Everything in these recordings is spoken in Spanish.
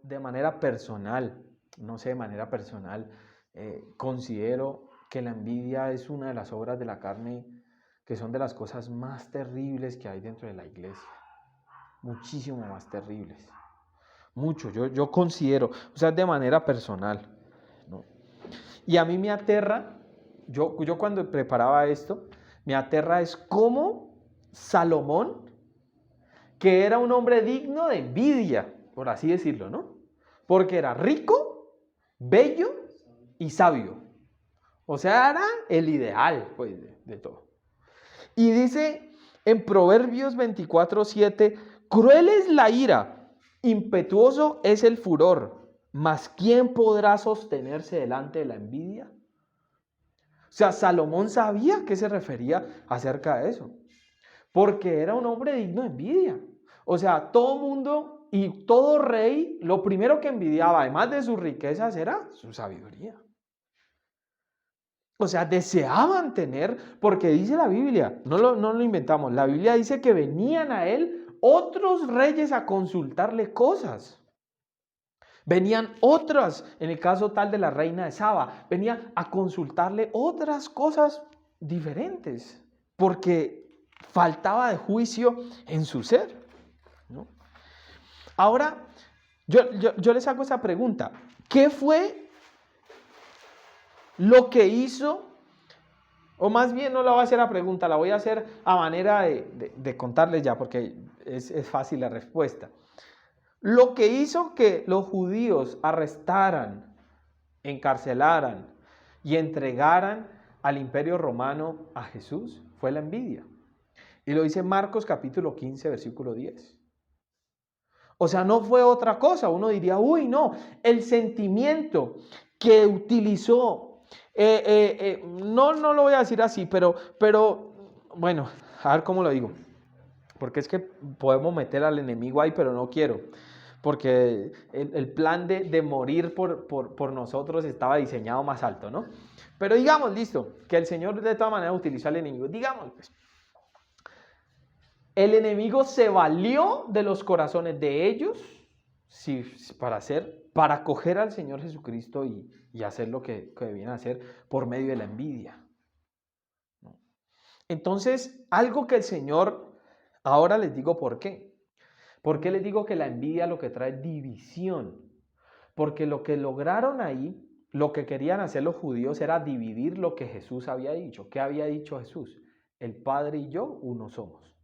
de manera personal, no sé, de manera personal, considero que la envidia es una de las obras de la carne que son de las cosas más terribles que hay dentro de la iglesia. Muchísimo más terribles. Mucho, yo considero, o sea, de manera personal, ¿no? Y a mí me aterra, yo cuando preparaba esto, me aterra es cómo Salomón, que era un hombre digno de envidia, por así decirlo, ¿no? Porque era rico, bello y sabio. O sea, era el ideal, pues, de todo. Y dice en Proverbios 24:7, cruel es la ira, impetuoso es el furor, mas ¿quién podrá sostenerse delante de la envidia? O sea, Salomón sabía a qué se refería acerca de eso, porque era un hombre digno de envidia. O sea, todo mundo y todo rey, lo primero que envidiaba, además de sus riquezas, era su sabiduría. O sea, deseaban tener, porque dice la Biblia, no lo inventamos, la Biblia dice que venían a él otros reyes a consultarle cosas. Venían otras, en el caso tal de la reina de Saba, venía a consultarle otras cosas diferentes, porque faltaba de juicio en su ser, ¿no? Ahora, yo les hago esa pregunta, ¿qué fue lo que hizo? O más bien no la voy a hacer la pregunta, la voy a hacer a manera de contarles ya, porque es fácil la respuesta. Lo que hizo que los judíos arrestaran, encarcelaran y entregaran al imperio romano a Jesús fue la envidia. Y lo dice Marcos capítulo 15, versículo 10. O sea, no fue otra cosa. Uno diría, uy, no, el sentimiento que utilizó, no lo voy a decir así, pero, bueno, a ver cómo lo digo. Porque es que podemos meter al enemigo ahí, pero no quiero. Porque el plan de morir por nosotros estaba diseñado más alto, ¿no? Pero digamos, listo, que el Señor de todas maneras utilizó al enemigo. Digamos, pues, el enemigo se valió de los corazones de ellos para coger al Señor Jesucristo y hacer lo que debían hacer por medio de la envidia, ¿no? Entonces, algo que el Señor, ahora les digo por qué. ¿Por qué les digo que la envidia lo que trae es división? Porque lo que lograron ahí, lo que querían hacer los judíos era dividir lo que Jesús había dicho. ¿Qué había dicho Jesús? El Padre y yo uno somos.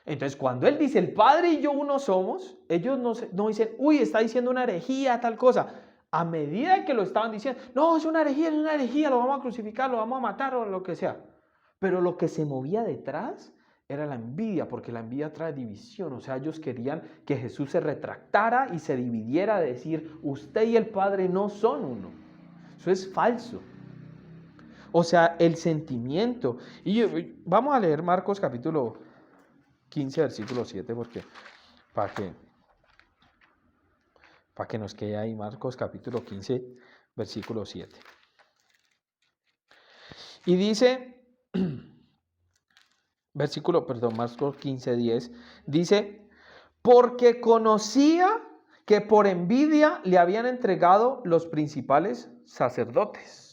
Entonces, cuando Él dice el Padre y yo uno somos, ellos no dicen, uy, está diciendo una herejía, tal cosa. A medida que lo estaban diciendo, no, es una herejía, lo vamos a crucificar, lo vamos a matar o lo que sea. Pero lo que se movía detrás era la envidia, porque la envidia trae división. O sea, ellos querían que Jesús se retractara y se dividiera, de decir, usted y el Padre no son uno. Eso es falso. O sea, el sentimiento. Vamos a leer Marcos capítulo 15, versículo 7, porque para que nos quede ahí, Marcos capítulo 15, versículo 7. Y dice, Marcos 15, 10, dice, porque conocía que por envidia le habían entregado los principales sacerdotes.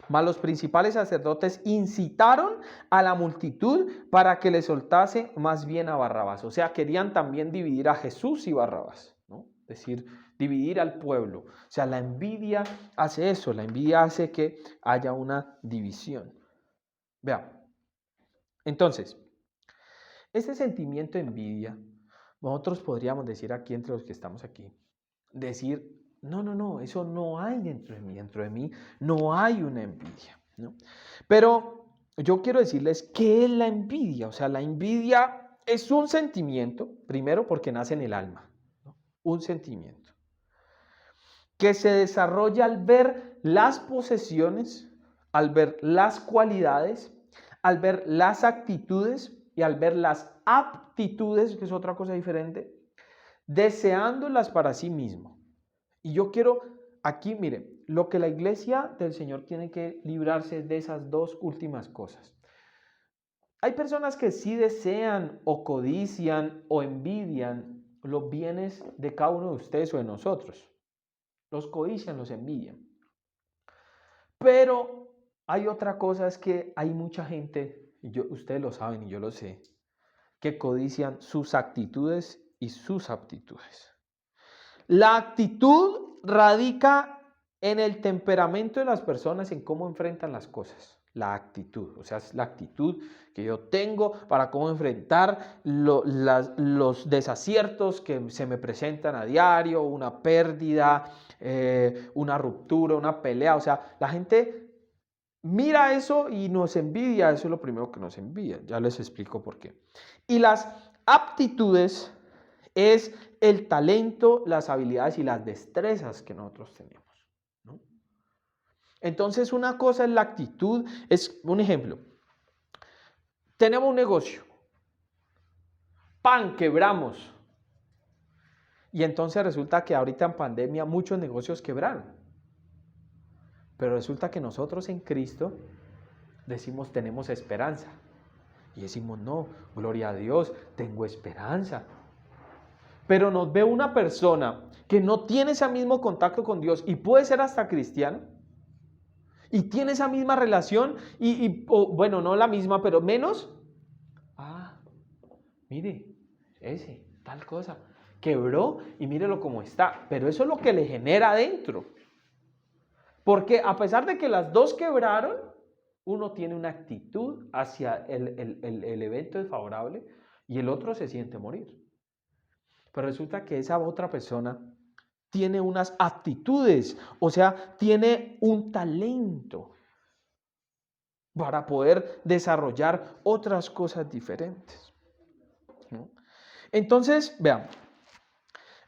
Mas los principales sacerdotes incitaron a la multitud para que le soltase más bien a Barrabás. O sea, querían también dividir a Jesús y Barrabás, ¿no? Es decir, dividir al pueblo. O sea, la envidia hace eso, la envidia hace que haya una división. Vean, entonces, ese sentimiento de envidia, nosotros podríamos decir aquí entre los que estamos aquí, decir, no, eso no hay dentro de mí no hay una envidia, ¿no? Pero yo quiero decirles qué es la envidia. O sea, la envidia es un sentimiento, primero porque nace en el alma, ¿no? Un sentimiento que se desarrolla al ver las posesiones, al ver las cualidades, al ver las actitudes y al ver las aptitudes, que es otra cosa diferente, deseándolas para sí mismo. Y yo quiero aquí, mire, lo que la iglesia del Señor tiene que librarse de esas dos últimas cosas. Hay personas que sí desean o codician o envidian los bienes de cada uno de ustedes o de nosotros. Los codician, los envidian. Pero hay otra cosa, es que hay mucha gente, y ustedes lo saben y yo lo sé, que codician sus actitudes y sus aptitudes. La actitud radica en el temperamento de las personas, en cómo enfrentan las cosas. La actitud, o sea, es la actitud que yo tengo para cómo enfrentar los desaciertos que se me presentan a diario, una pérdida, una ruptura, una pelea. O sea, la gente mira eso y nos envidia, eso es lo primero que nos envidia. Ya les explico por qué. Y las aptitudes es el talento, las habilidades y las destrezas que nosotros tenemos, ¿no? Entonces, una cosa es la actitud, es un ejemplo. Tenemos un negocio, ¡pam!, quebramos. Y entonces resulta que ahorita en pandemia muchos negocios quebraron. Pero resulta que nosotros en Cristo decimos tenemos esperanza. Y decimos, no, gloria a Dios, tengo esperanza. Pero nos ve una persona que no tiene ese mismo contacto con Dios y puede ser hasta cristiano y tiene esa misma relación bueno, no la misma, pero menos. Mire, ese, tal cosa, quebró y mírelo cómo está. Pero eso es lo que le genera adentro. Porque a pesar de que las dos quebraron, uno tiene una actitud hacia el evento desfavorable y el otro se siente morir. Pero resulta que esa otra persona tiene unas actitudes, o sea, tiene un talento para poder desarrollar otras cosas diferentes, ¿no? Entonces, vean,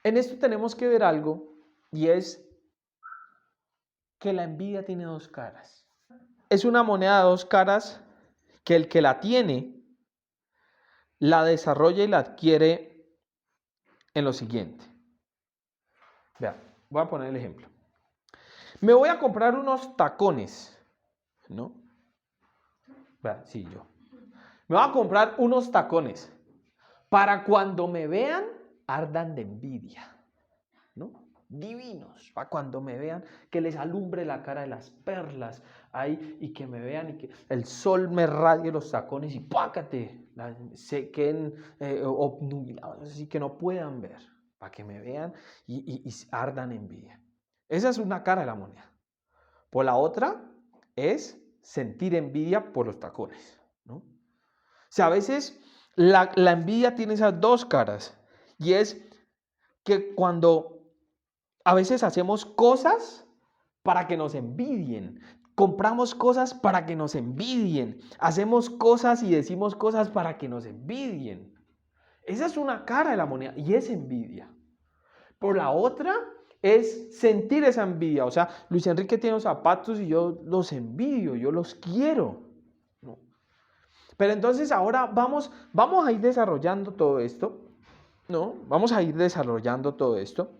en esto tenemos que ver algo, y es que la envidia tiene dos caras. Es una moneda de dos caras que el que la tiene, la desarrolla y la adquiere en lo siguiente. Vean, voy a poner el ejemplo. Me voy a comprar unos tacones, ¿no? Vean, sí, yo. Me voy a comprar unos tacones para cuando me vean ardan de envidia, ¿no? Divinos, para cuando me vean que les alumbre la cara de las perlas ahí y que me vean y que el sol me radie los tacones y pácate, se queden obnubilados, así que no puedan ver, para que me vean y ardan envidia. Esa es una cara de la moneda. Por la otra es sentir envidia por los tacones, ¿no? O sea, a veces la envidia tiene esas dos caras, y es que cuando a veces hacemos cosas para que nos envidien, compramos cosas para que nos envidien, hacemos cosas y decimos cosas para que nos envidien. Esa es una cara de la moneda y es envidia. Por la otra es sentir esa envidia. O sea, Luis Enrique tiene los zapatos y yo los envidio, yo los quiero, ¿no? Pero entonces ahora vamos a ir desarrollando todo esto, ¿no? Vamos a ir desarrollando todo esto.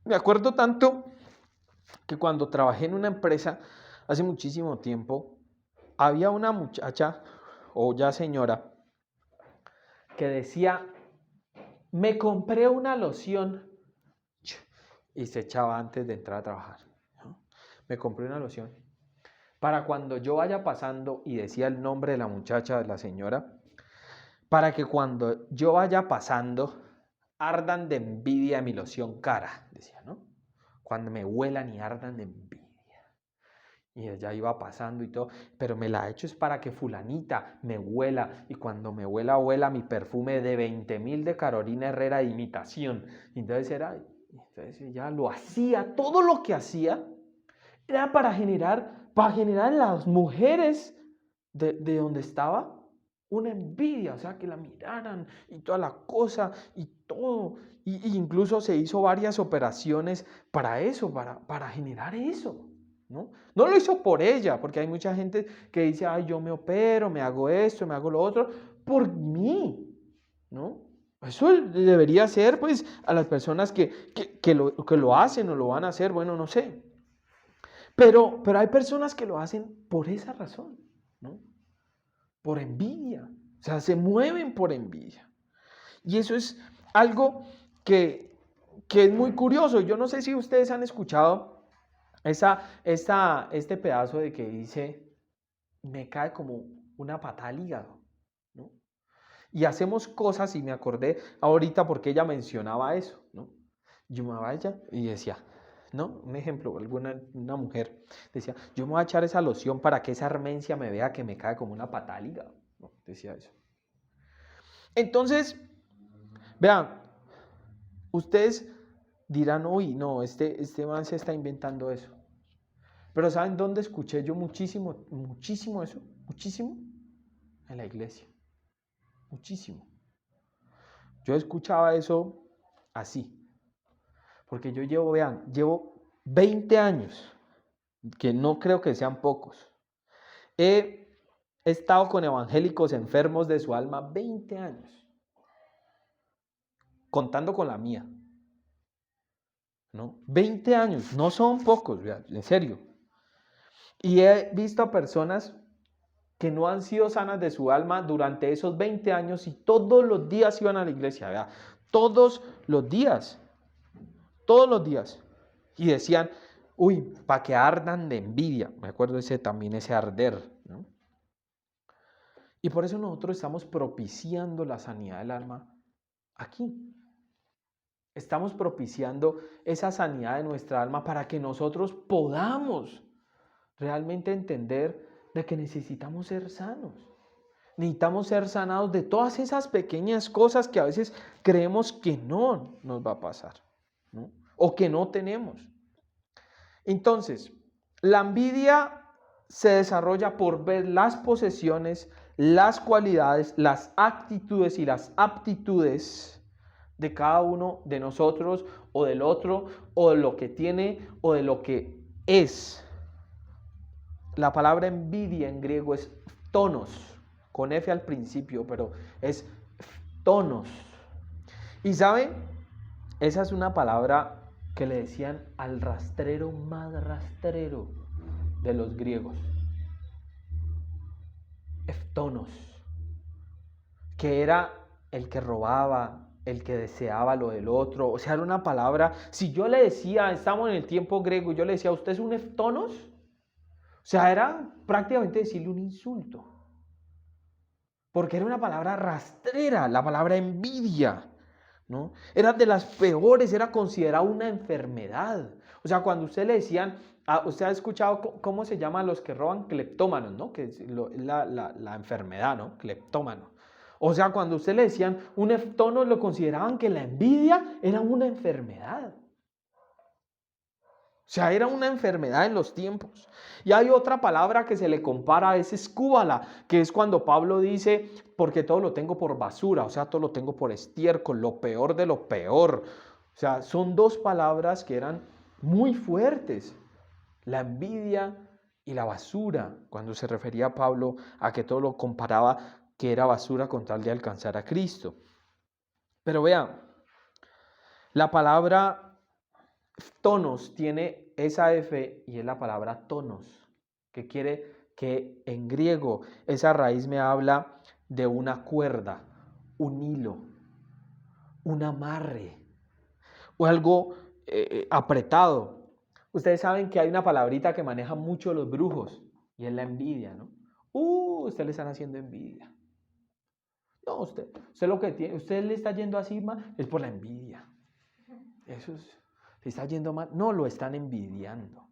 Me acuerdo tanto que cuando trabajé en una empresa hace muchísimo tiempo, había una muchacha, o ya señora, que decía, me compré una loción, y se echaba antes de entrar a trabajar, ¿no? Me compré una loción para cuando yo vaya pasando, y decía el nombre de la muchacha, de la señora, para que cuando yo vaya pasando ardan de envidia mi loción cara, decía, ¿no? Cuando me huelan y ardan de envidia. Y ella iba pasando y todo, pero me la he hecho es para que fulanita me huela, y cuando me huela mi perfume de 20.000 de Carolina Herrera de imitación. Entonces ella lo hacía, todo lo que hacía era para generar en las mujeres de donde estaba una envidia, o sea, que la miraran y toda la cosa y todo. Y incluso se hizo varias operaciones para eso, para generar eso, ¿no? No lo hizo por ella, porque hay mucha gente que dice, ay, yo me opero, me hago esto, me hago lo otro, por mí, ¿no? Eso debería ser, pues, a las personas que lo hacen o lo van a hacer, bueno, no sé. Pero hay personas que lo hacen por esa razón, ¿no? Por envidia. O sea, se mueven por envidia. Y eso es algo que es muy curioso. Yo no sé si ustedes han escuchado este pedazo de que dice, me cae como una patada al hígado, ¿no? Y hacemos cosas, y me acordé ahorita porque ella mencionaba eso, ¿no? Yo me vaya y decía, ¿no? Un ejemplo, una mujer decía, yo me voy a echar esa loción para que esa armencia me vea que me cae como una patada al hígado, ¿no? Decía eso. Entonces, vean, ustedes dirán, uy, no, este man se está inventando eso. Pero ¿saben dónde escuché yo muchísimo eso? Muchísimo. En la iglesia. Muchísimo. Yo escuchaba eso así. Porque yo llevo 20 años, que no creo que sean pocos. He estado con evangélicos enfermos de su alma 20 años. Contando con la mía. ¿No? 20 años, no son pocos, en serio. Y he visto a personas que no han sido sanas de su alma durante esos 20 años y todos los días iban a la iglesia, ¿verdad? Todos los días. Y decían, uy, para que ardan de envidia. Me acuerdo también ese arder, ¿no? Y por eso nosotros estamos propiciando la sanidad del alma aquí. Estamos propiciando esa sanidad de nuestra alma para que nosotros podamos realmente entender de que necesitamos ser sanos. Necesitamos ser sanados de todas esas pequeñas cosas que a veces creemos que no nos va a pasar, ¿no? O que no tenemos. Entonces, la envidia se desarrolla por ver las posesiones, las cualidades, las actitudes y las aptitudes de cada uno de nosotros o del otro, o de lo que tiene o de lo que es. La palabra envidia en griego es tonos, con F al principio, pero es tonos. Y ¿saben? Esa es una palabra que le decían al rastrero más rastrero de los griegos. Eftonos, que era el que robaba, el que deseaba lo del otro. O sea, era una palabra, si yo le decía, estamos en el tiempo griego, yo le decía, ¿usted es un eftonos? O sea, era prácticamente decirle un insulto. Porque era una palabra rastrera, la palabra envidia, ¿no? Era de las peores, era considerada una enfermedad. O sea, cuando usted le decían, usted ha escuchado cómo se llaman los que roban, cleptómanos, ¿no? Que es la enfermedad, ¿no? Cleptómano. O sea, cuando usted le decían un eftono, lo consideraban que la envidia era una enfermedad. O sea, era una enfermedad en los tiempos. Y hay otra palabra que se le compara, es escúbala, que es cuando Pablo dice, porque todo lo tengo por basura, o sea, todo lo tengo por estiércol, lo peor de lo peor. O sea, son dos palabras que eran muy fuertes. La envidia y la basura, cuando se refería a Pablo a que todo lo comparaba que era basura con tal de alcanzar a Cristo. Pero vean, la palabra tonos tiene esa F y es la palabra tonos, que quiere que en griego esa raíz me habla de una cuerda, un hilo, un amarre o algo apretado. Ustedes saben que hay una palabrita que manejan mucho los brujos y es la envidia, ¿no? Usted le están haciendo envidia. No, usted lo que tiene, usted le está yendo así más, es por la envidia. Eso es, le está yendo mal. No, lo están envidiando.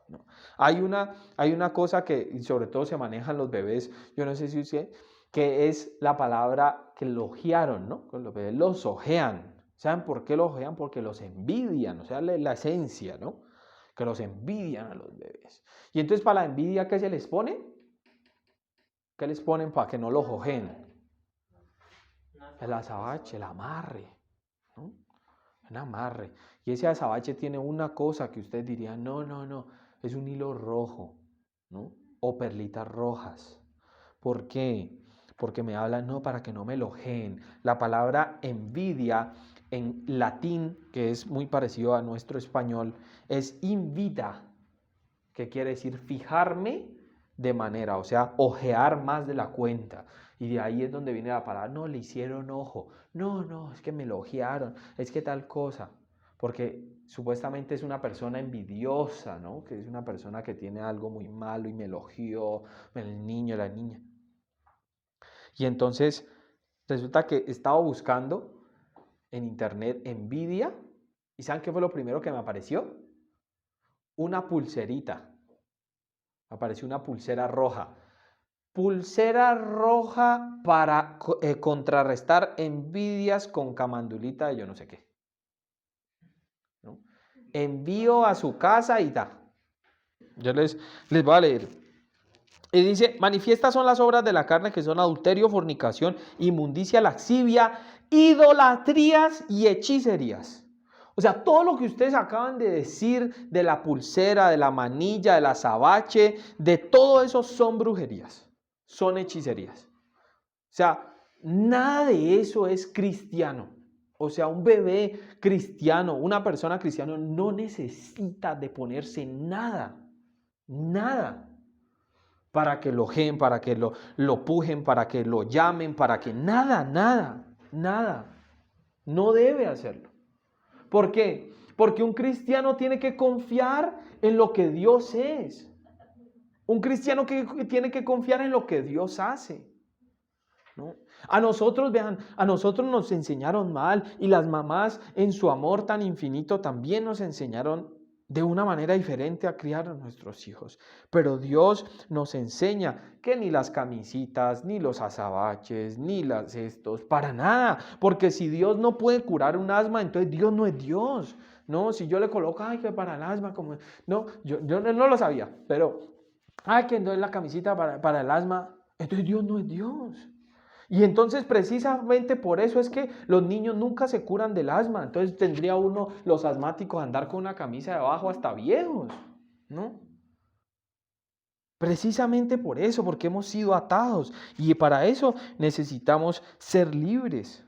No. Hay una cosa que sobre todo se manejan los bebés, yo no sé si usted, que es la palabra que logiaron, ¿no? Los bebés los ojean. ¿Saben por qué los ojean? Porque los envidian, o sea, la esencia, ¿no? Que los envidian a los bebés. Y entonces para la envidia, ¿qué se les pone? ¿Qué les ponen para que no los ojeen? El azabache, el amarre, ¿no? Un amarre. Y ese azabache tiene una cosa que usted diría, no, es un hilo rojo, ¿no? O perlitas rojas. ¿Por qué? Porque me hablan, no, para que no me elogeen. La palabra envidia en latín, que es muy parecido a nuestro español, es invida, que quiere decir fijarme de manera, o sea, ojear más de la cuenta. Y de ahí es donde viene la palabra, no, le hicieron ojo, no, es que me lo ojearon, es que tal cosa. Porque supuestamente es una persona envidiosa, ¿no? Que es una persona que tiene algo muy malo y me elogió el niño, la niña. Y entonces resulta que estaba buscando en internet envidia. ¿Y saben qué fue lo primero que me apareció? Una pulserita. Apareció una pulsera roja. Pulsera roja para contrarrestar envidias con camandulita de yo no sé qué. ¿No? Envío a su casa y da. Yo les voy a leer. Y dice, manifiestas son las obras de la carne que son adulterio, fornicación, inmundicia, laxivia, idolatrías y hechicerías. O sea, todo lo que ustedes acaban de decir de la pulsera, de la manilla, de la azabache, de todo eso son brujerías, son hechicerías. O sea, nada de eso es cristiano. O sea, un bebé cristiano, una persona cristiana no necesita de ponerse nada, nada, para que lo ojen, para que lo pujen, para que lo llamen, para que nada. No debe hacerlo. ¿Por qué? Porque un cristiano tiene que confiar en lo que Dios es. Un cristiano que tiene que confiar en lo que Dios hace. ¿No? A nosotros, vean, a nosotros nos enseñaron mal y las mamás en su amor tan infinito también nos enseñaron de una manera diferente a criar a nuestros hijos. Pero Dios nos enseña que ni las camisitas, ni los azabaches, ni las estos, para nada. Porque si Dios no puede curar un asma, entonces Dios no es Dios. No, si yo le coloco, ay, que para el asma, como, no, yo no lo sabía, pero, ay, que entonces la camisita para el asma, entonces Dios no es Dios. Y entonces precisamente por eso es que los niños nunca se curan del asma. Entonces tendría uno, los asmáticos, andar con una camisa de abajo hasta viejos, ¿no? Precisamente por eso, porque hemos sido atados y para eso necesitamos ser libres.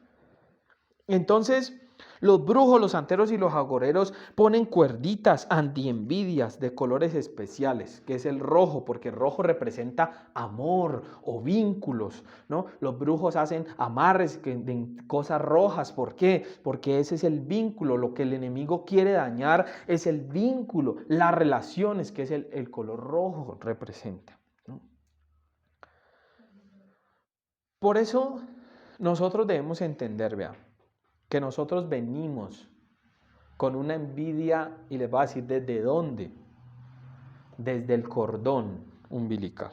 Entonces, los brujos, los santeros y los agoreros ponen cuerditas antienvidias de colores especiales, que es el rojo, porque el rojo representa amor o vínculos, ¿no? Los brujos hacen amarres de cosas rojas. ¿Por qué? Porque ese es el vínculo. Lo que el enemigo quiere dañar es el vínculo, las relaciones, que es el color rojo representa, ¿no? Por eso nosotros debemos entender, vean, que nosotros venimos con una envidia, y les voy a decir desde dónde, desde el cordón umbilical.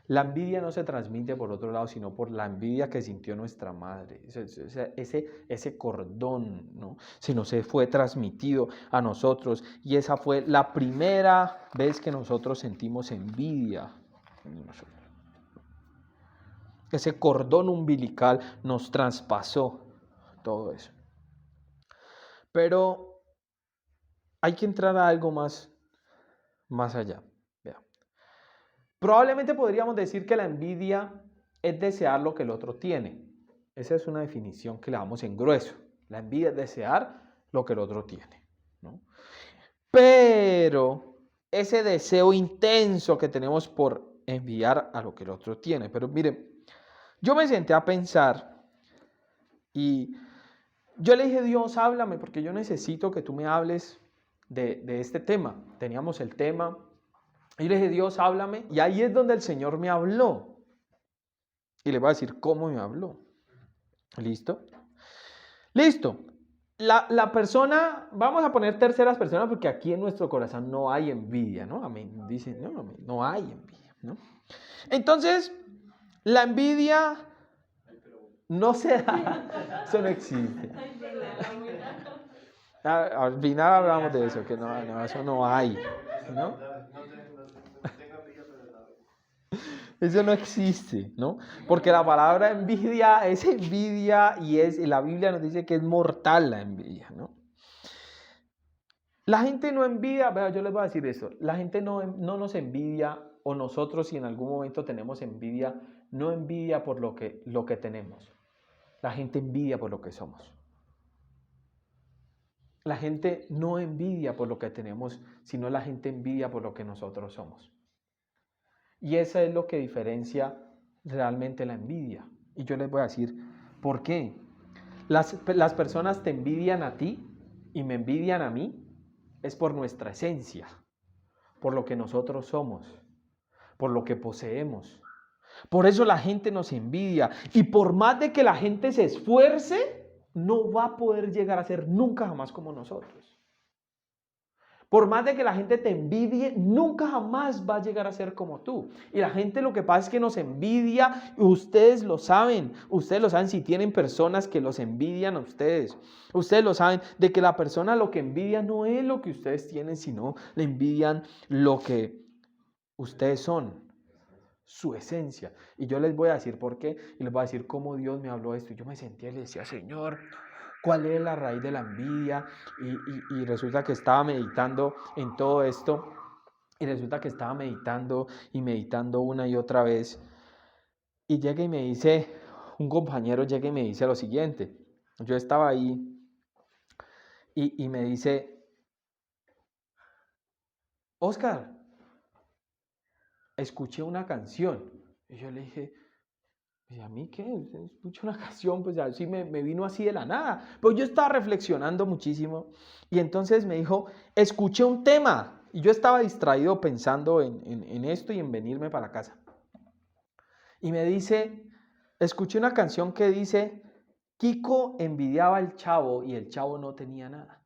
La envidia no se transmite por otro lado, sino por la envidia que sintió nuestra madre. Ese cordón, ¿no? Se nos fue transmitido a nosotros y esa fue la primera vez que nosotros sentimos envidia. Ese cordón umbilical nos traspasó todo eso. Pero hay que entrar a algo más allá. Vea. Probablemente podríamos decir que la envidia es desear lo que el otro tiene. Esa es una definición que le damos en grueso. La envidia es desear lo que el otro tiene, ¿no? Pero ese deseo intenso que tenemos por enviar a lo que el otro tiene. Pero mire, yo me senté a pensar y yo le dije, Dios, háblame, porque yo necesito que tú me hables de este tema. Teníamos el tema. Y le dije, Dios, háblame. Y ahí es donde el Señor me habló. Y le voy a decir cómo me habló. ¿Listo? Listo. La persona, vamos a poner terceras personas porque aquí en nuestro corazón no hay envidia, ¿no? Amén. Dicen, no, amén, no hay envidia, ¿no? Entonces, la envidia no se da. Eso no existe. Al final hablamos de eso, que no, eso no hay, ¿no? Eso no existe, ¿no? Porque la palabra envidia es envidia y la Biblia nos dice que es mortal la envidia, ¿no? La gente no envidia, vea, yo les voy a decir eso, la gente no nos envidia, o nosotros si en algún momento tenemos envidia, no envidia por lo que tenemos. La gente envidia por lo que somos. La gente no envidia por lo que tenemos, sino la gente envidia por lo que nosotros somos. Y eso es lo que diferencia realmente la envidia. Y yo les voy a decir, ¿por qué? Las personas te envidian a ti y me envidian a mí, es por nuestra esencia, por lo que nosotros somos, por lo que poseemos. Por eso la gente nos envidia. Y por más de que la gente se esfuerce, no va a poder llegar a ser nunca jamás como nosotros. Por más de que la gente te envidie, nunca jamás va a llegar a ser como tú. Y la gente lo que pasa es que nos envidia, ustedes lo saben si tienen personas que los envidian a ustedes. Ustedes lo saben, de que la persona lo que envidia no es lo que ustedes tienen, sino le envidian lo que ustedes son, su esencia. Y yo les voy a decir por qué, y les voy a decir cómo Dios me habló esto. Y yo me sentía y le decía, Señor, ¿cuál es la raíz de la envidia? Y resulta que estaba meditando en todo esto. Y resulta que estaba meditando y meditando una y otra vez. Y llega y me dice, un compañero llega y me dice lo siguiente. Yo estaba ahí y me dice, Oscar, escuché una canción. Y yo le dije, ¿y a mí qué? Escucho una canción, pues así me vino así de la nada. Pues yo estaba reflexionando muchísimo y entonces me dijo, escuché un tema. Y yo estaba distraído pensando en esto y en venirme para la casa. Y me dice, escuché una canción que dice, Kiko envidiaba al Chavo y el Chavo no tenía nada.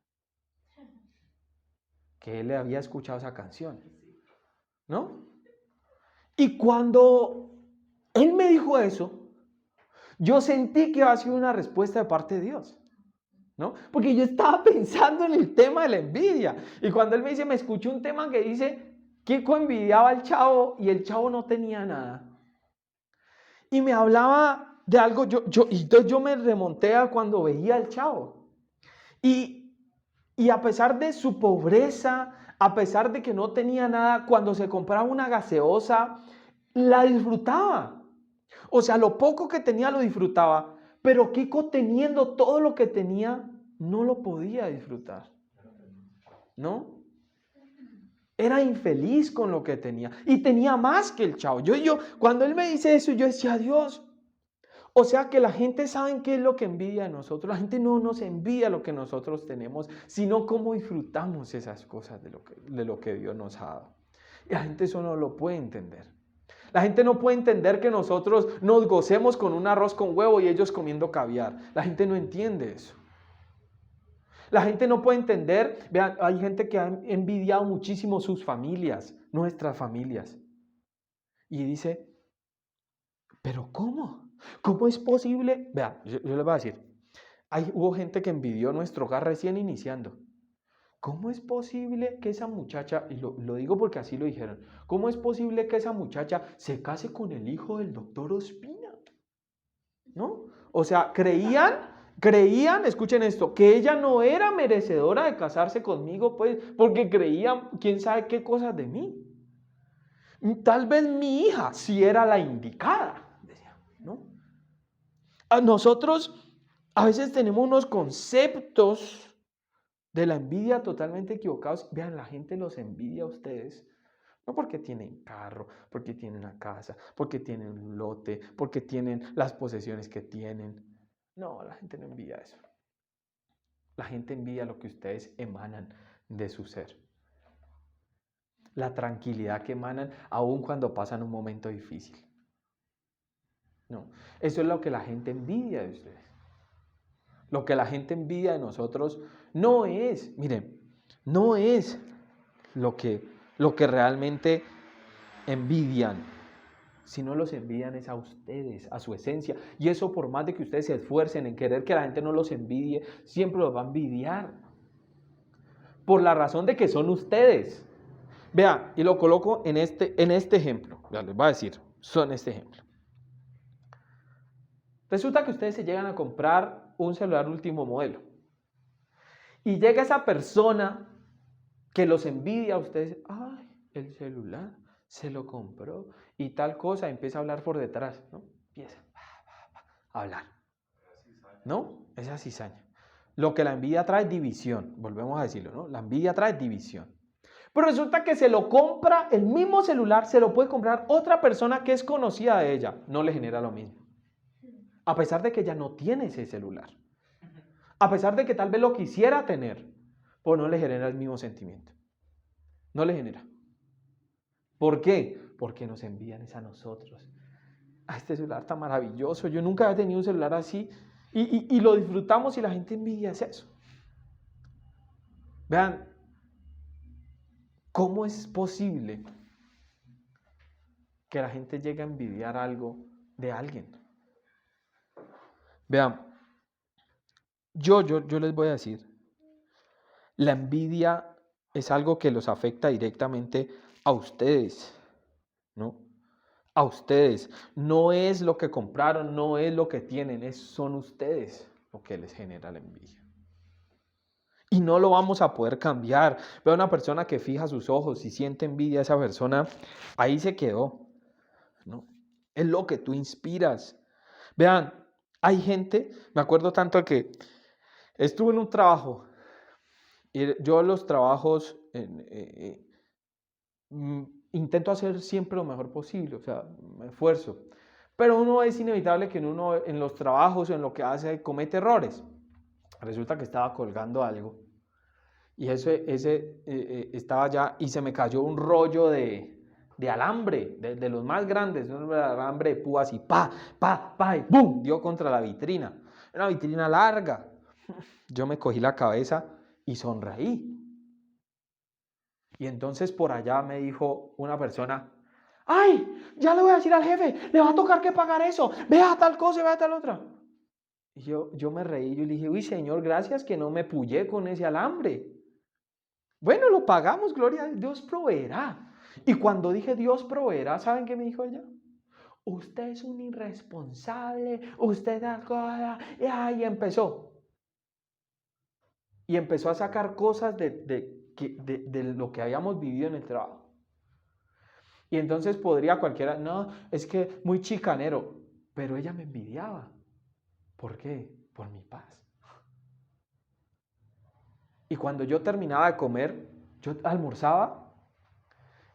Que él le había escuchado esa canción, ¿no? Y cuando él me dijo eso, yo sentí que iba a ser una respuesta de parte de Dios, ¿no? Porque yo estaba pensando en el tema de la envidia. Y cuando él me dice, me escuché un tema que dice, Kiko envidiaba al Chavo y el Chavo no tenía nada. Y me hablaba de algo, entonces yo me remonté a cuando veía al Chavo. Y a pesar de su pobreza, a pesar de que no tenía nada, cuando se compraba una gaseosa, la disfrutaba. O sea, lo poco que tenía lo disfrutaba, pero Kiko teniendo todo lo que tenía, no lo podía disfrutar, ¿no? Era infeliz con lo que tenía y tenía más que el Chavo. Cuando él me dice eso, yo decía, Dios, o sea que la gente sabe qué es lo que envidia de nosotros. La gente no nos envidia lo que nosotros tenemos, sino cómo disfrutamos esas cosas de lo que Dios nos ha dado. Y la gente eso no lo puede entender. La gente no puede entender que nosotros nos gocemos con un arroz con huevo y ellos comiendo caviar. La gente no entiende eso. La gente no puede entender, vean, hay gente que ha envidiado muchísimo sus familias, nuestras familias. Y dice, ¿pero cómo? ¿Cómo es posible? Vean, yo les voy a decir, hubo gente que envidió nuestro hogar recién iniciando. ¿Cómo es posible que esa muchacha, y lo digo porque así lo dijeron, cómo es posible que esa muchacha se case con el hijo del doctor Ospina? ¿No? O sea, creían, escuchen esto, que ella no era merecedora de casarse conmigo, pues, porque creían, quién sabe qué cosas de mí. Tal vez mi hija sí era la indicada, decía, ¿no? A nosotros a veces tenemos unos conceptos de la envidia totalmente equivocados. Vean, la gente los envidia a ustedes. No porque tienen carro, porque tienen una casa, porque tienen un lote, porque tienen las posesiones que tienen. No, la gente no envidia eso. La gente envidia lo que ustedes emanan de su ser. La tranquilidad que emanan aun cuando pasan un momento difícil. No, eso es lo que la gente envidia de ustedes. Lo que la gente envidia de nosotros no es, miren, no es lo que realmente envidian, sino los envidian es a ustedes, a su esencia. Y eso por más de que ustedes se esfuercen en querer que la gente no los envidie, siempre los va a envidiar. Por la razón de que son ustedes. Vea, y lo coloco en este ejemplo. Ya les voy a decir, son este ejemplo. Resulta que ustedes se llegan a comprar un celular último modelo. Y llega esa persona que los envidia a ustedes. Ay, el celular se lo compró y tal cosa. Empieza a hablar por detrás, ¿no? Empieza a hablar, ¿no? Esa cizaña. Lo que la envidia trae es división. Volvemos a decirlo, ¿no? La envidia trae división. Pero resulta que se lo compra, el mismo celular se lo puede comprar otra persona que es conocida de ella. No le genera lo mismo. A pesar de que ella no tiene ese celular. A pesar de que tal vez lo quisiera tener, pues no le genera el mismo sentimiento. No le genera. ¿Por qué? Porque nos envían es a nosotros. Este celular está maravilloso. Yo nunca he tenido un celular así. Y lo disfrutamos y la gente envidia es eso. Vean, ¿cómo es posible que la gente llegue a envidiar algo de alguien? Vean, yo les voy a decir, la envidia es algo que los afecta directamente a ustedes, ¿no? A ustedes. No es lo que compraron, no es lo que tienen, son ustedes lo que les genera la envidia. Y no lo vamos a poder cambiar. Veo a una persona que fija sus ojos y siente envidia a esa persona, ahí se quedó, ¿no? Es lo que tú inspiras. Vean, hay gente, me acuerdo tanto que estuve en un trabajo, y yo los trabajos intento hacer siempre lo mejor posible, o sea, me esfuerzo. Pero uno es inevitable que uno en los trabajos o en lo que hace comete errores. Resulta que estaba colgando algo y estaba allá y se me cayó un rollo de alambre, de los más grandes, un alambre de púas y pa, y ¡bum! Dio contra la vitrina. Una vitrina larga. Yo me cogí la cabeza y sonreí. Y entonces por allá me dijo una persona, ¡ay! Ya le voy a decir al jefe, le va a tocar que pagar eso, vea tal cosa y vea tal otra. Y yo me reí, yo le dije, uy señor, gracias que no me puyé con ese alambre. Bueno, lo pagamos, gloria a Dios, Dios proveerá. Y cuando dije Dios proveerá, ¿saben qué me dijo ella? Usted es un irresponsable, usted da cosa, y empezó. Y empezó a sacar cosas de lo que habíamos vivido en el trabajo. Y entonces podría cualquiera, no, es que muy chicanero, pero ella me envidiaba. ¿Por qué? Por mi paz. Y cuando yo terminaba de comer, yo almorzaba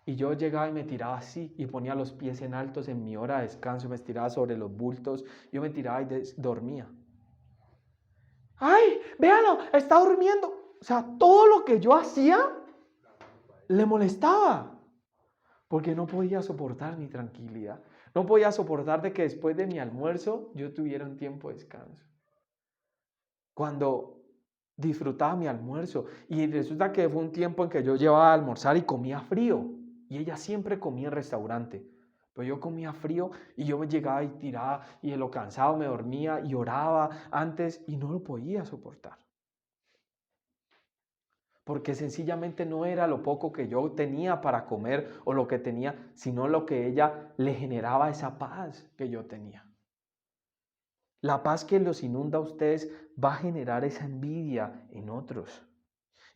y yo llegaba y me tiraba así y ponía los pies en altos en mi hora de descanso, me estiraba sobre los bultos, yo me tiraba y dormía. ¡Ay, véalo, está durmiendo! O sea, todo lo que yo hacía le molestaba. Porque no podía soportar mi tranquilidad. No podía soportar de que después de mi almuerzo yo tuviera un tiempo de descanso. Cuando disfrutaba mi almuerzo y resulta que fue un tiempo en que yo llevaba a almorzar y comía frío. Y ella siempre comía en restaurante. Pero yo comía frío y yo me llegaba y tiraba y de lo cansado me dormía y oraba antes y no lo podía soportar. Porque sencillamente no era lo poco que yo tenía para comer o lo que tenía, sino lo que ella le generaba esa paz que yo tenía. La paz que los inunda a ustedes va a generar esa envidia en otros,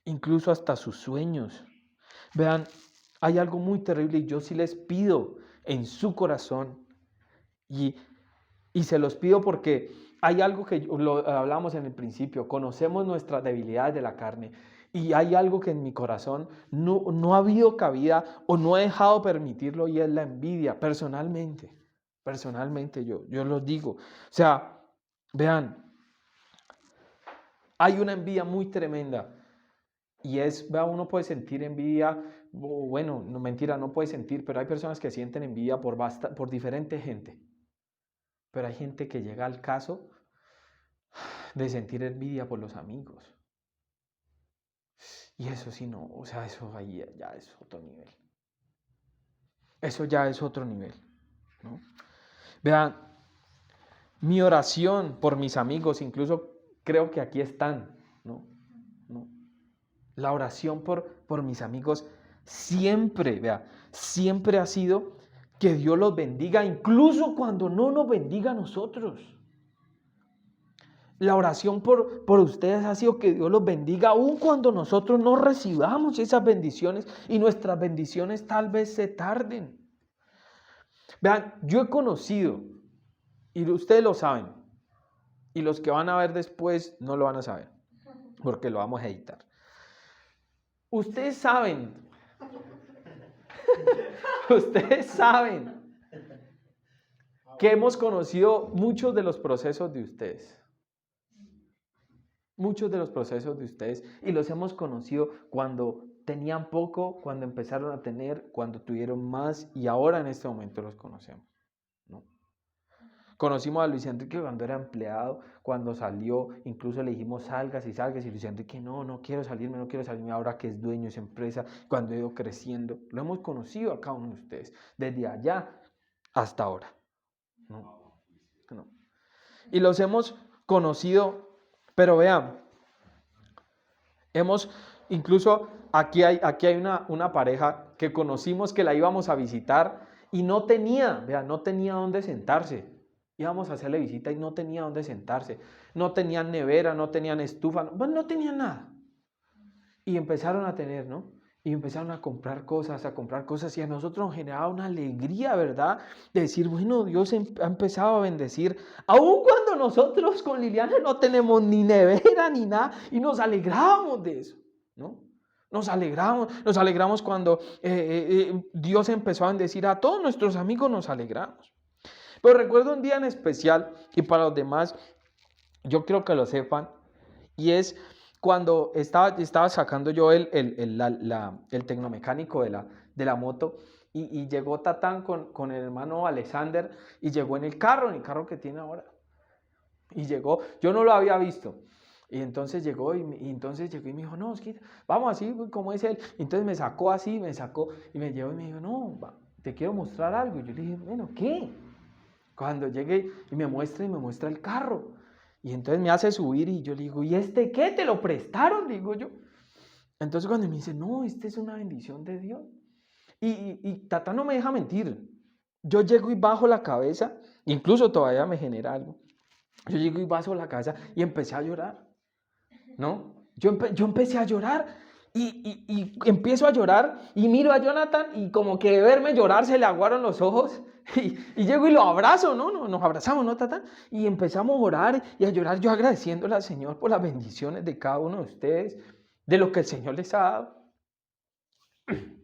incluso hasta sus sueños. Vean, hay algo muy terrible y yo sí les pido en su corazón y se los pido porque hay algo que lo hablamos en el principio, conocemos nuestras debilidades de la carne. Y hay algo que en mi corazón no ha habido cabida o no he dejado permitirlo y es la envidia, personalmente yo lo digo. O sea, vean, hay una envidia muy tremenda y vean, uno puede sentir envidia, bueno, no mentira, no puede sentir, pero hay personas que sienten envidia por diferente gente. Pero hay gente que llega al caso de sentir envidia por los amigos. Y eso sí no, o sea, eso ahí ya es otro nivel. Eso ya es otro nivel, ¿no? Vean, mi oración por mis amigos, incluso creo que aquí están, ¿no? La oración por mis amigos siempre, siempre ha sido que Dios los bendiga, incluso cuando no nos bendiga a nosotros. La oración por ustedes ha sido que Dios los bendiga aun cuando nosotros no recibamos esas bendiciones y nuestras bendiciones tal vez se tarden. Vean, yo he conocido, y ustedes lo saben, y los que van a ver después no lo van a saber, porque lo vamos a editar. Ustedes saben Ustedes saben que hemos conocido muchos de los procesos de ustedes. Muchos de los procesos de ustedes. Y los hemos conocido cuando tenían poco, cuando empezaron a tener, cuando tuvieron más. Y ahora en este momento los conocemos, ¿no? Conocimos a Luis Enrique cuando era empleado, cuando salió, incluso le dijimos salgas y salgas, y Luis Enrique no quiero salirme, ahora que es dueño de esa empresa, cuando ha ido creciendo. Lo hemos conocido a cada uno de ustedes, desde allá hasta ahora, ¿no? Y los hemos conocido, pero vean, incluso aquí hay una pareja que conocimos que la íbamos a visitar y no tenía dónde sentarse. Íbamos a hacerle visita y no tenía dónde sentarse. No tenían nevera, no tenían estufa, no tenían nada. Y empezaron a tener, ¿no? Y empezaron a comprar cosas. Y a nosotros nos generaba una alegría, ¿verdad? De decir, bueno, Dios ha empezado a bendecir. Aun cuando nosotros con Liliana no tenemos ni nevera ni nada. Y nos alegrábamos de eso, ¿no? Nos alegramos cuando Dios empezó a bendecir a todos nuestros amigos, nos alegramos. Pero recuerdo un día en especial, y para los demás, yo creo que lo sepan, y es cuando estaba sacando yo el tecnomecánico de la moto, y llegó Tatán con el hermano Alexander, y llegó en el carro que tiene ahora. Y llegó, yo no lo había visto. Y entonces llegó y me dijo, no, Osquita, vamos así, como es él. Y entonces me sacó y me llevó y me dijo, no, te quiero mostrar algo. Y yo le dije, bueno, ¿qué? Cuando llegué y me muestra el carro. Y entonces me hace subir y yo le digo, ¿y este qué? ¿Te lo prestaron? Digo yo. Entonces cuando me dice, no, esta es una bendición de Dios. Y Tata no me deja mentir. Yo llego y bajo la cabeza, incluso todavía me genera algo. Yo llego y bajo la cabeza y empecé a llorar, ¿no? Yo empecé a llorar y empiezo a llorar y miro a Jonathan y como que de verme llorar se le aguaron los ojos. Y llego y lo abrazo, ¿no? Nos abrazamos, ¿no, Tata? Y empezamos a orar y a llorar, yo agradeciéndole al Señor por las bendiciones de cada uno de ustedes, de lo que el Señor les ha dado.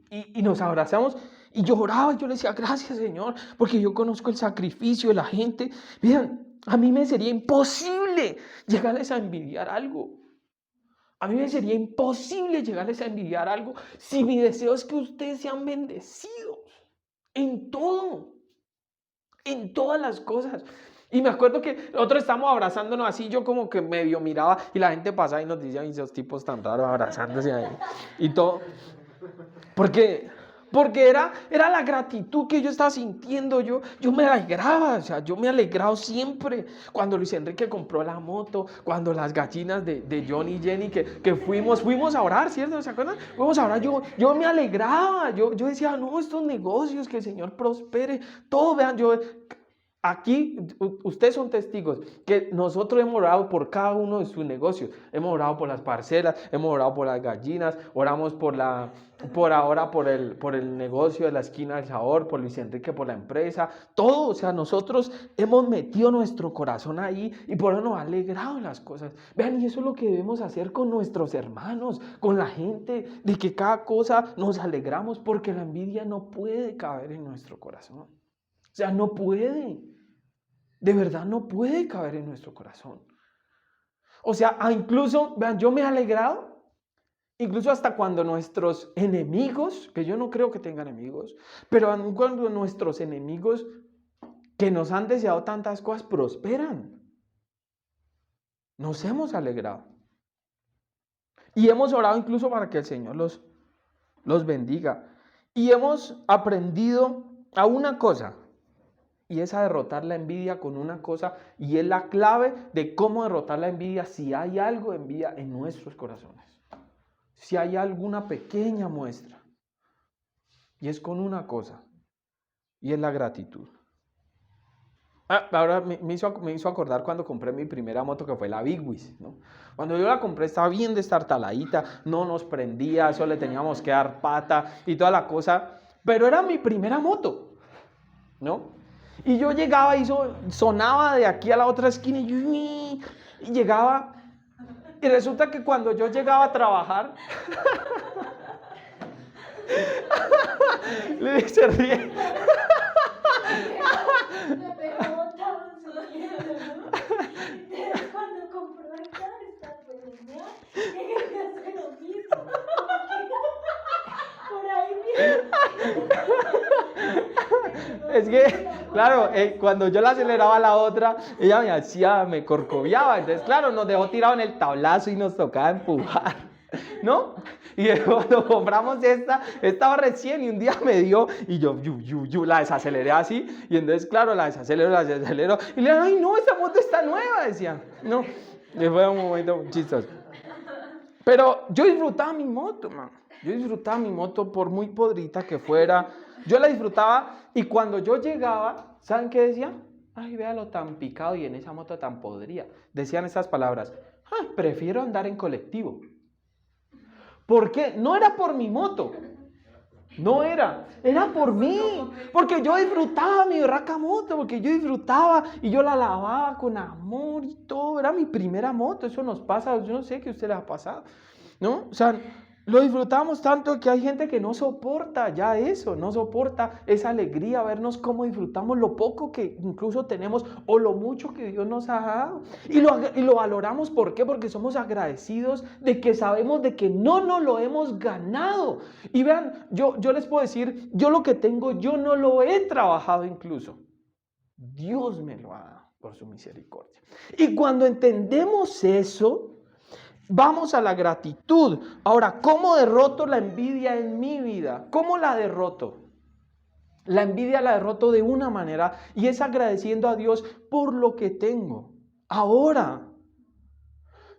Y nos abrazamos y yo oraba, yo le decía, gracias, Señor, porque yo conozco el sacrificio de la gente. Vean, a mí me sería imposible llegarles a envidiar algo. A mí me sería imposible llegarles a envidiar algo si mi deseo es que ustedes sean bendecidos en todo. En todas las cosas. Y me acuerdo que nosotros estábamos abrazándonos así, yo como que medio miraba y la gente pasaba y nos decía, ay, esos tipos tan raros abrazándose ahí y todo. Porque era la gratitud que yo estaba sintiendo, yo me alegraba, o sea, yo me he alegrado siempre. Cuando Luis Enrique compró la moto, cuando las gallinas de John y Jenny, que fuimos a orar, ¿cierto? ¿Se acuerdan? Fuimos a orar, yo me alegraba, yo decía, no, estos negocios, que el Señor prospere, todo, vean, aquí, ustedes son testigos que nosotros hemos orado por cada uno de sus negocios. Hemos orado por las parcelas, hemos orado por las gallinas, oramos por el negocio de la esquina del sabor, por Luis Enrique, por la empresa, todo. O sea, nosotros hemos metido nuestro corazón ahí y por eso nos ha alegrado las cosas. Vean, y eso es lo que debemos hacer con nuestros hermanos, con la gente, de que cada cosa nos alegramos, porque la envidia no puede caber en nuestro corazón. O sea, no puede. De verdad no puede caber en nuestro corazón. O sea, incluso, vean, yo me he alegrado, incluso hasta cuando nuestros enemigos, que yo no creo que tengan enemigos, pero aun cuando nuestros enemigos que nos han deseado tantas cosas prosperan, nos hemos alegrado. Y hemos orado incluso para que el Señor los bendiga. Y hemos aprendido a una cosa, y es a derrotar la envidia con una cosa, y es la clave de cómo derrotar la envidia si hay algo de envidia en nuestros corazones. Si hay alguna pequeña muestra, y es con una cosa, y es la gratitud. Ahora me hizo acordar cuando compré mi primera moto, que fue la Big Wiz, ¿no? Cuando yo la compré estaba bien destartaladita, no nos prendía, eso le teníamos que dar pata y toda la cosa, pero era mi primera moto, ¿no? Y yo llegaba y sonaba de aquí a la otra esquina y llegaba. Y resulta que cuando yo llegaba a trabajar, Le se ríe. Me pegó botado su miedo, ¿no? Entonces, cuando compró el carro, está peleando. Y quería hacer lo mismo. Por ahí mismo. Es que, claro, cuando yo la aceleraba a la otra, ella me hacía, me corcoviaba. Entonces, claro, nos dejó tirado en el tablazo y nos tocaba empujar, ¿no? Y cuando compramos esta, estaba recién y un día me dio y yo la desaceleré así. Y entonces, claro, la desacelero. Y le digo, ay, no, esta moto está nueva, decía. No, y fue un momento muy chistoso. Pero yo disfrutaba mi moto, man. Yo disfrutaba mi moto por muy podrita que fuera. Yo la disfrutaba y cuando yo llegaba, ¿saben qué decía? Ay, véalo tan picado y en esa moto tan podrida. Decían esas palabras. Ah, prefiero andar en colectivo. ¿Por qué? No era por mi moto. No era por mí. Porque yo disfrutaba mi berraca moto, porque yo disfrutaba y yo la lavaba con amor y todo. Era mi primera moto, eso nos pasa, yo no sé qué a usted le ha pasado, ¿no? O sea, lo disfrutamos tanto que hay gente que no soporta ya eso, no soporta esa alegría, vernos cómo disfrutamos lo poco que incluso tenemos o lo mucho que Dios nos ha dado. Y lo valoramos, ¿por qué? Porque somos agradecidos de que sabemos de que no nos lo hemos ganado. Y vean, yo les puedo decir, yo lo que tengo, yo no lo he trabajado incluso. Dios me lo ha dado por su misericordia. Y cuando entendemos eso, vamos a la gratitud. Ahora, ¿cómo derroto la envidia en mi vida? ¿Cómo la derroto? La envidia la derroto de una manera y es agradeciendo a Dios por lo que tengo. Ahora.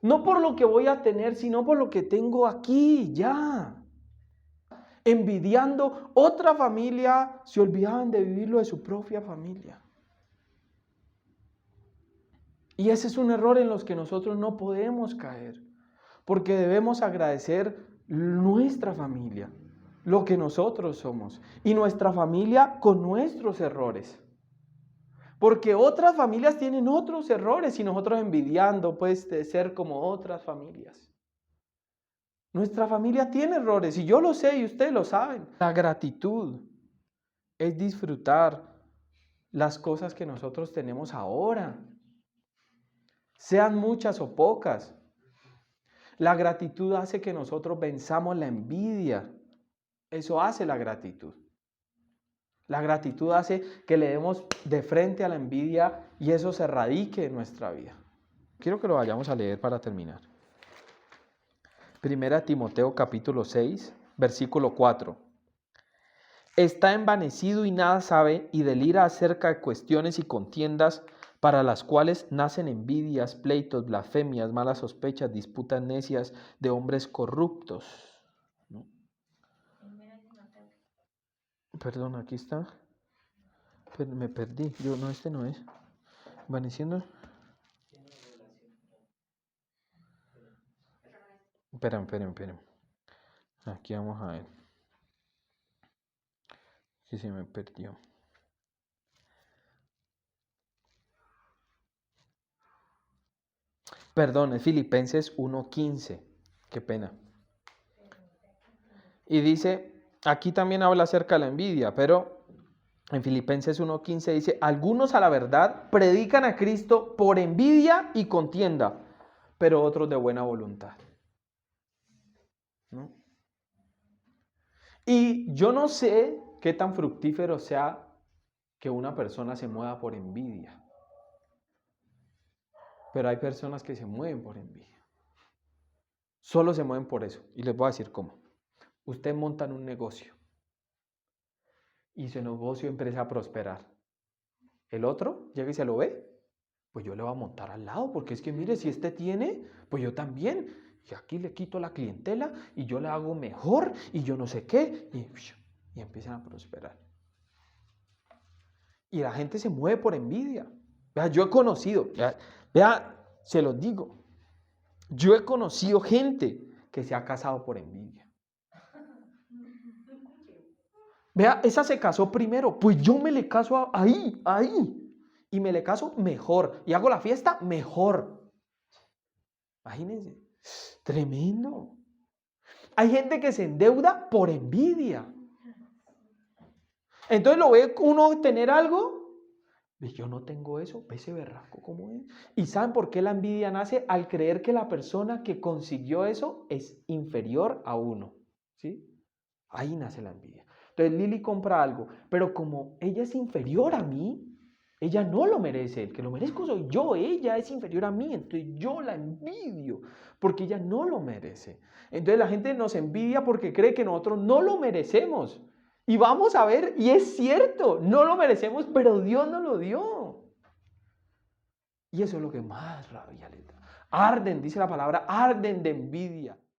No por lo que voy a tener, sino por lo que tengo aquí, ya. Envidiando otra familia, se olvidaban de vivir lo de su propia familia. Y ese es un error en los que nosotros no podemos caer. Porque debemos agradecer nuestra familia, lo que nosotros somos, y nuestra familia con nuestros errores. Porque otras familias tienen otros errores y nosotros envidiando, pues, de ser como otras familias. Nuestra familia tiene errores y yo lo sé y ustedes lo saben. La gratitud es disfrutar las cosas que nosotros tenemos ahora, sean muchas o pocas. La gratitud hace que nosotros venzamos la envidia. Eso hace la gratitud. La gratitud hace que le demos de frente a la envidia y eso se radique en nuestra vida. Quiero que lo vayamos a leer para terminar. Primera Timoteo capítulo 6, versículo 4. Está envanecido y nada sabe y delira acerca de cuestiones y contiendas para las cuales nacen envidias, pleitos, blasfemias, malas sospechas, disputas necias de hombres corruptos. ¿No? Perdón, aquí está. Me perdí. No, este no es. Vaneciendo. Esperen. Aquí vamos a ver. Sí, se me perdió. Perdón, es Filipenses 1:15. Qué pena. Y dice, aquí también habla acerca de la envidia, pero en Filipenses 1:15 dice, algunos a la verdad predican a Cristo por envidia y contienda, pero otros de buena voluntad. ¿No? Y yo no sé qué tan fructífero sea que una persona se mueva por envidia. Pero hay personas que se mueven por envidia. Solo se mueven por eso. Y les voy a decir cómo. Usted monta en un negocio y su negocio empieza a prosperar. El otro llega y se lo ve, pues yo le voy a montar al lado, porque es que mire, si este tiene, pues yo también. Y aquí le quito la clientela y yo le hago mejor y yo no sé qué. Y empiezan a prosperar. Y la gente se mueve por envidia. Vea, yo he conocido, vea, se los digo, yo he conocido gente que se ha casado por envidia. Vea, esa se casó primero, pues yo me le caso ahí. Y me le caso mejor. Y hago la fiesta mejor. Imagínense, tremendo. Hay gente que se endeuda por envidia. Entonces lo ve uno tener algo, y yo no tengo eso, ve ese berraco cómo es. ¿Y saben por qué la envidia nace? Al creer que la persona que consiguió eso es inferior a uno, ¿sí? Ahí nace la envidia. Entonces Lili compra algo, pero como ella es inferior a mí, ella no lo merece, el que lo merezco soy yo, ella es inferior a mí, entonces yo la envidio, porque ella no lo merece. Entonces la gente nos envidia porque cree que nosotros no lo merecemos. Y vamos a ver, y es cierto, no lo merecemos, pero Dios nos lo dio. Y eso es lo que más rabia le da. Arden, dice la palabra, arden de envidia.